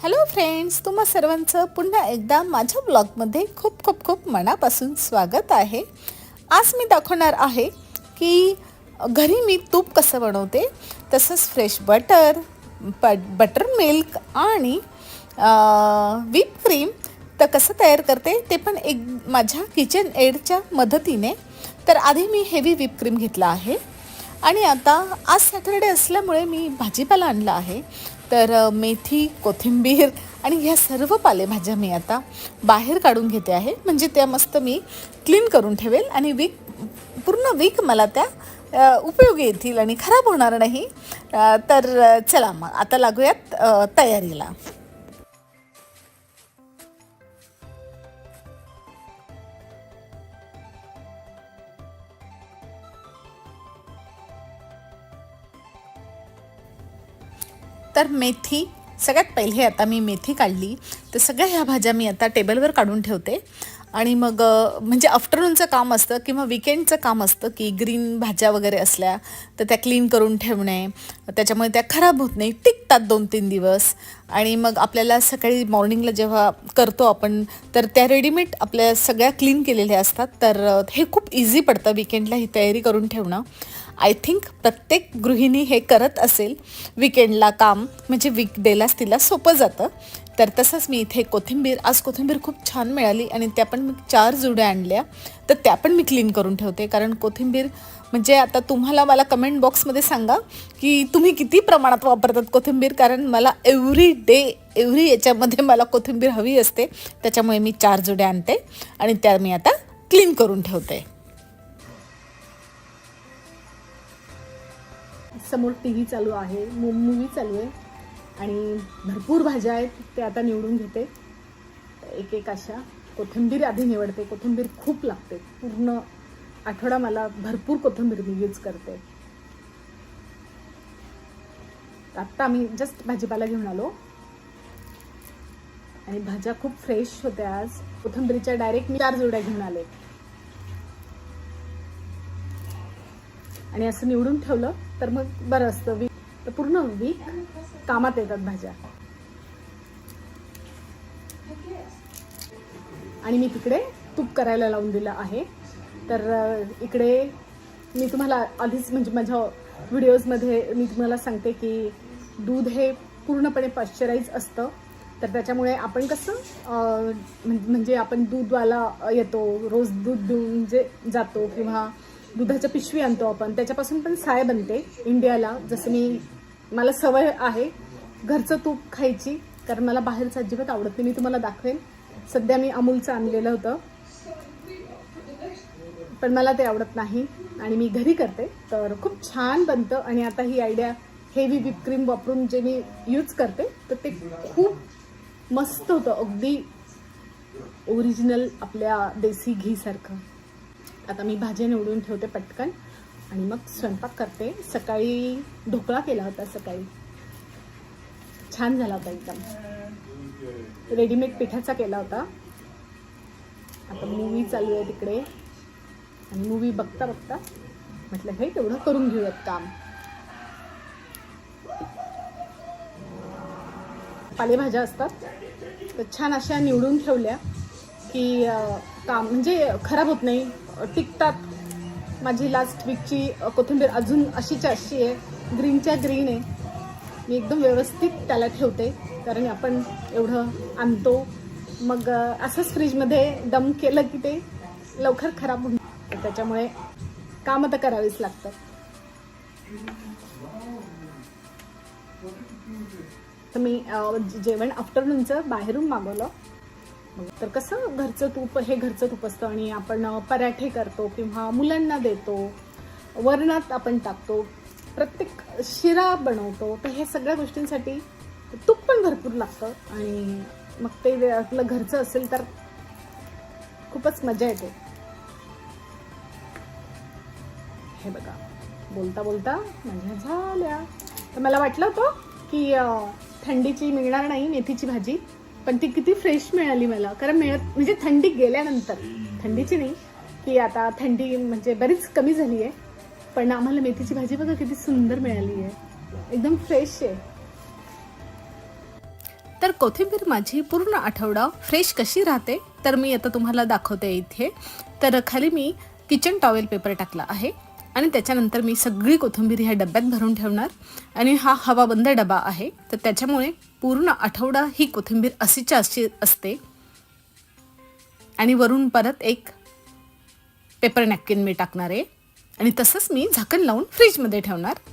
Hello friends, तुम्हा सर्वांचं पुन्हा एकदा माझ्या ब्लॉगमध्ये खूप खूप खूप मनापासून स्वागत आहे. आज मी दाखवणार आहे की घरी मी तूप कसं बनवते, तसंच फ्रेश बटर मिल्क आणि व्हिप क्रीम तर कसं तयार करते ते पण एक माझ्या किचन एडच्या मदतीने. तर आधी मी हेवी व्हिप क्रीम घेतला आहे आणि आता आज सॅटरडे असल्यामुळे मी भाजीपाला आणला आहे. तर मेथी, कोथिंबीर आणि ह्या सर्व पालेभाज्या मी आता बाहेर काढून घेते आहे, म्हणजे त्या मस्त मी क्लीन करून ठेवेल आणि पूर्ण वीक मला त्या उपयोगी येतील आणि खराब होणार नाही. तर चला मग आता लागूयात तयारीला. तर मेथी सगळ्यात पहिले आता मी मेथी काढली. तर सगळ्या ह्या भाज्या मी आता टेबलवर काढून ठेवते आणि मग म्हणजे आफ्टरनूनचं काम असतं किंवा विकेंडचं काम असतं की ग्रीन भाज्या वगैरे असल्या तर त्या क्लीन करून ठेवणे, त्याच्यामुळे त्या खराब होत नाही, टिकतात 2-3 दिवस. आणि मग आपल्याला सकाळी मॉर्निंगला जेव्हा करतो आपण तर त्या रेडीमेड आपल्या सगळ्या क्लीन केलेल्या असतात. तर हे खूप इझी पडतं विकेंडला ही तयारी करून ठेवणं. आय थिंक प्रत्येक गृहिणी हे करत असेल. विकेंडला काम म्हणजे वीकडेलाच तिला सोपं जातं. तर तसंच मी इथे आज कोथिंबीर खूप छान मिळाली आणि त्या पण मी 4 जुड्या आणल्या. तर त्या पण मी क्लीन करून ठेवते, कारण कोथिंबीर म्हणजे आता तुम्हाला मला कमेंट बॉक्समध्ये सांगा की तुम्ही किती प्रमाणात वापरतात कोथिंबीर, कारण मला एव्हरी याच्यामध्ये मला कोथिंबीर हवी असते. त्याच्यामुळे मी 4 जुड्या आणते आणि त्या मी आता क्लीन करून ठेवते. समोर TV चालू आहे, मूवी चालू आहे आणि भरपूर भाज्या आहेत, ते आता निवडून घेते. एक एक अशा कोथिंबीर आधी निवडते. कोथिंबीर खूप लागते, पूर्ण आठवडा मला भरपूर कोथिंबीर मी यूज करते. आत्ता मी जस्ट भाजीपाला घेऊन आलो आणि भाज्या खूप फ्रेश होत्या. आज कोथिंबीरीच्या डायरेक्ट मी 4 जोड्या घेऊन आले आणि असं निवडून ठेवलं तर मग बरं असतं. तर पूर्ण वीक कामात येतात भाज्या. आणि मी तिकडे तूप करायला लावून दिलं आहे. तर इकडे मी तुम्हाला आधीच म्हणजे माझ्या व्हिडिओजमध्ये मी तुम्हाला सांगते की दूध हे पूर्णपणे पॉश्चराईज असतं. तर त्याच्यामुळे आपण कसं म्हणजे आपण दूधवाला येतो, रोज दूध देऊन जे जातो किंवा दुधाच्या पिशवी आणतो आपण, त्याच्यापासून पण साय बनते इंडियाला. जसं मला सवय आहे घरचं तूप खायची, कारण मला बाहेरचं अजिबात आवडत नाही. मी तुम्हाला दाखवेन. सध्या मी अमूलचं आणलेलं होतं, पण मला ते आवडत नाही आणि मी घरी करते तर खूप छान बनतं. आणि आता ही आयडिया हेवी व्हिप क्रीम वापरून जे मी यूज करते तर ते खूप मस्त होतं, अगदी ओरिजिनल आपल्या देसी घीसारखं. आता मी भाज्या निवडून ठेवते पटकन आणि मग स्वयंपाक करते. सकाळी ढोकळा केला होता, सकाळी छान झाला होता, एकदम रेडीमेड पिठाचा केला होता. आता मूवी चालू आहे तिकडे आणि मूवी बघता बघता म्हटलं हे तेवढं करून घेऊयात काम. पालेभाज्या असतात तर छान अशा निवडून ठेवल्या की काम म्हणजे खराब होत नाही, टिकतात. माझी लास्ट वीकची कोथिंबीर अजून अशीच्या अशी आहे, ग्रीनच्या ग्रीन आहे. मी एकदम व्यवस्थित त्याला ठेवते, कारण आपण एवढं आणतो मग असंच फ्रीजमध्ये डम केलं की ते लवकर खराब होऊन जातं. त्याच्यामुळे काम तर करावीच लागतं. तर मी जेवण आफ्टरनूनचं बाहेरून मागवलं. तर कसं घरचं तूप असतं आणि आपण पराठे करतो किंवा मुलांना देतो, वरणात आपण टाकतो, प्रत्येक शिरा बनवतो. तर हे सगळ्या गोष्टींसाठी तूप पण भरपूर लागतं आणि मग ते आपलं घरचं असेल तर खूपच मजा येते. हे बघा, बोलता बोलता माझ्या झाल्या. तर मला वाटलं होतं की थंडीची मिळणार नाही मेथीची भाजी, पण ती किती फ्रेश मिळाली मला. कारण म्हणजे थंडी गेल्यानंतर, थंडीची नाही की आता थंडी म्हणजे बरीच कमी झाली आहे, पण आम्हाला मेथीची भाजी बघा किती सुंदर मिळाली आहे, एकदम फ्रेश आहे. तर कोथिंबीर माझी पूर्ण आठवडा फ्रेश कशी राहते तर मी आता तुम्हाला दाखवते इथे. तर खाली मी किचन टॉवेल पेपर टाकला आहे आणि त्याच्यानंतर मी सगळी कोथिंबीर ह्या डब्यात भरून ठेवणार. आणि हा हवाबंद डबा आहे तर त्याच्यामुळे पूर्ण आठवडा ही कोथिंबीर अशीच्या अशी असते. आणि वरून परत एक पेपर नॅपकिन मी टाकणार आहे आणि तसंच मी झाकण लावून फ्रीजमध्ये ठेवणार.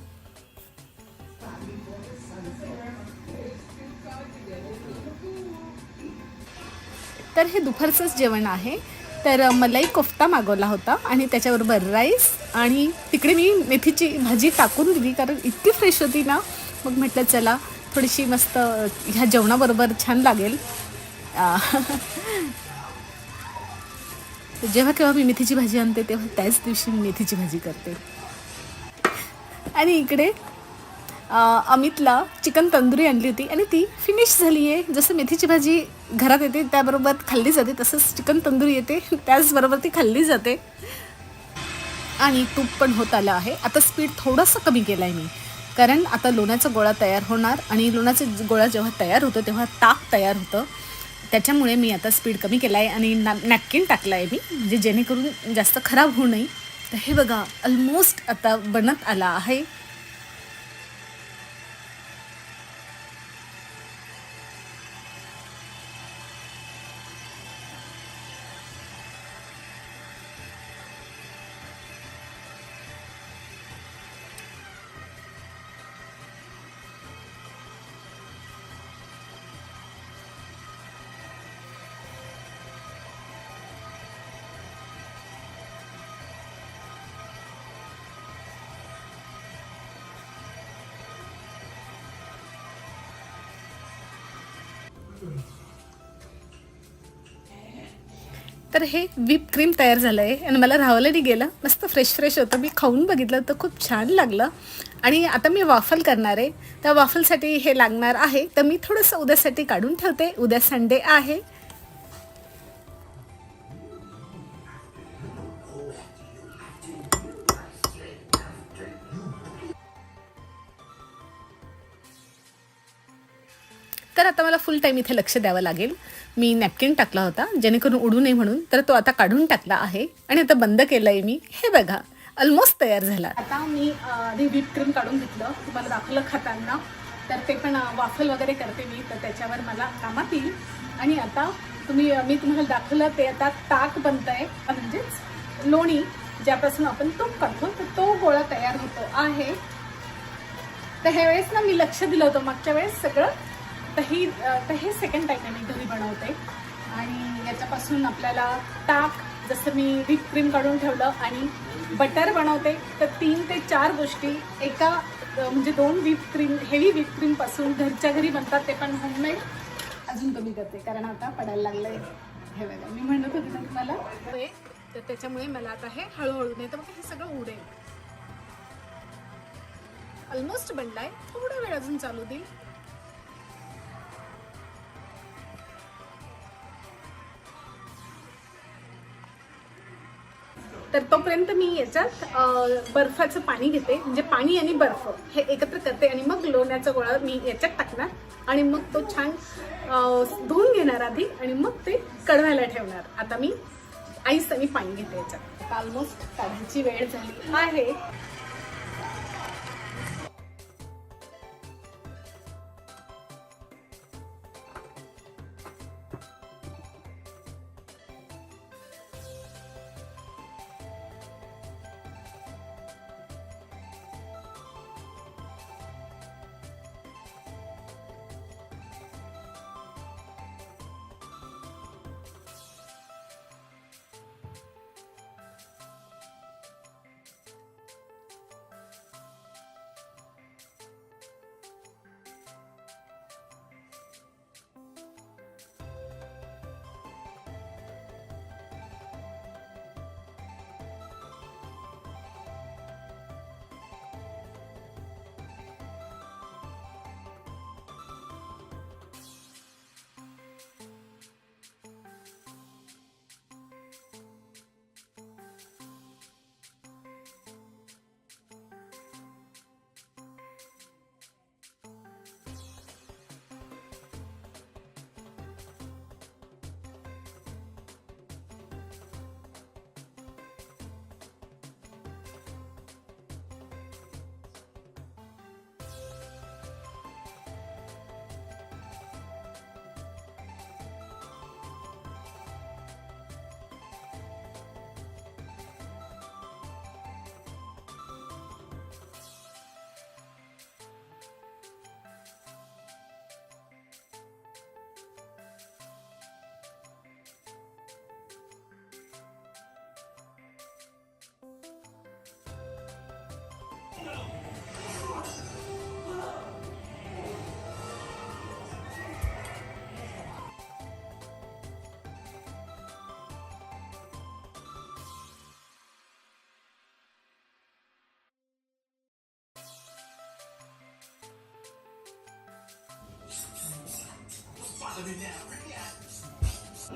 तर हे दुपारचंच जेवण आहे. तर मलाई कोफ्ता मागवला होता आणि त्याच्याबरोबर राईस आणि तिकडे मी मेथीची भाजी टाकून दिली कारण इतकी फ्रेश होती ना. मग म्हटलं चला थोडीशी मस्त ह्या जेवणाबरोबर छान लागेल. जेव्हा केव्हा मी मेथीची भाजी आणते तेव्हा त्याच दिवशी मी मेथीची भाजी करते. आणि इकडे अमितला चिकन तंदुरी आणली होती आणि ती फिनिश झाली आहे. जसं मेथीची भाजी घरात येते त्याबरोबर खाल्ली जाते तसंच चिकन तंदुरी येते त्याचबरोबर ती खाल्ली जाते. आणि तूप पण होत आलं आहे. आता स्पीड थोडंसं कमी केलं आहे मी कारण आता लोण्याचा गोळा तयार होणार आणि लोण्याचा गोळा जेव्हा तयार होतो तेव्हा ताक तयार होतं. त्याच्यामुळे मी आता स्पीड कमी केला आहे आणि नॅपकिन टाकला आहे मी म्हणजे जेणेकरून जास्त खराब होऊ नये. तर हे बघा ऑलमोस्ट आता बनत आला आहे. तर हे व्हिप क्रीम तयार झालं आहे आणि मला राहावलं नाही गेलं. मस्त फ्रेश फ्रेश होतं. मी खाऊन बघितलं तर खूप छान लागलं. आणि आता मी वाफल करणार आहे. त्या वाफलसाठी हे लागणार आहे तर मी थोडंसं उद्यासाठी काढून ठेवते. उद्या संडे आहे. तर आता मला फुल टाईम इथे लक्ष द्यावं लागेल. मी नॅपकिन टाकला होता जेणेकरून उडू नये म्हणून तर तो आता काढून टाकला आहे आणि आता बंद केलं आहे मी. हे बघा ऑलमोस्ट तयार झाला. आता मी आधी व्हिप क्रीम काढून घेतलं तुम्हाला दाखवलं खाताना. तर ते पण वाफल वगैरे करते मी तर त्याच्यावर मला कामात येईल. आणि आता मी तुम्हाला दाखवलं ते आता ताक बनतं आहे म्हणजेच लोणी ज्यापासून आपण तूप काढतो तर तो गोळा तयार होतो आहे. तर ह्या वेळेस ना मी लक्ष दिलं होतं मागच्या वेळेस सगळं तर हे सेकंड टाईम मी घरी बनवते. आणि याच्यापासून आपल्याला ताक जसं मी व्हिप क्रीम काढून ठेवलं आणि बटर बनवते. तर 3 ते 4 गोष्टी एका म्हणजे 2 हेवी व्हिप क्रीमपासून घरच्या घरी बनतात ते पण होममेड. अजून कमी करते कारण आता पडायला लागलं आहे. हे बघा मी म्हणत होते ना तुम्हाला तर त्याच्यामुळे मला आता हे हळूहळू नाही तर मग हे सगळं उडेल. ऑलमोस्ट बनला आहे. थोडा वेळ अजून चालू देईल. तर तोपर्यंत मी याच्यात बर्फाचं पाणी घेते म्हणजे पाणी आणि बर्फ हे एकत्र करते आणि मग लोण्याचा गोळा मी याच्यात टाकणार आणि मग तो छान धुवून घेणार आधी आणि मग ते कढवायला ठेवणार. आता मी आईस आणि पाणी घेते याच्यात. ऑलमोस्ट काढायची वेळ झाली आहे.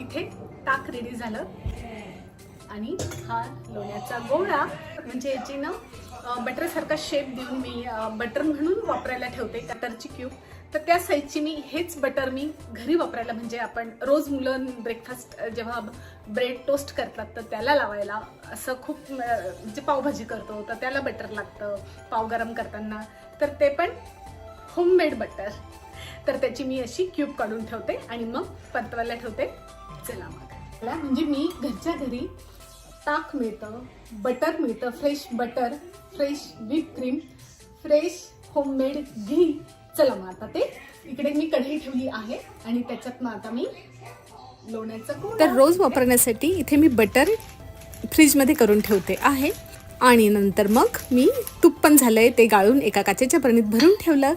इथे ताक रेडी झालं आणि हा लोण्याचा गोळा, म्हणजे याची ना बटर सारखा शेप देऊन मी बटर म्हणून वापरायला ठेवते, बटरची क्यूब. तर त्या साईजची मी हेच बटर मी घरी वापरायला, म्हणजे आपण रोज मुलं ब्रेकफास्ट जेव्हा ब्रेड टोस्ट करतात तर त्याला लावायला, असं खूप म्हणजे पावभाजी करतो तर त्याला बटर लागतं पाव गरम करताना, तर ते पण होममेड बटर. तर त्याची मी अशी क्यूब काढून ठेवते आणि मग परतवायला ठेवते. चला मग, म्हणजे मी घरच्या घरी ताक मिळतं, बटर मिळतं, fresh butter, fresh whip cream, fresh homemade घी. चला मग आता ते इकडे मी कढई ठेवली आहे आणि त्याच्यात मग आता मी लोण्याचं गोळा. तर रोज वापरण्यासाठी इथे मी बटर फ्रीजमध्ये करून ठेवते आहे आणि नंतर मग मी तूप पण झालंय ते गाळून एका काचेच्या बरणीत भरून ठेवलं.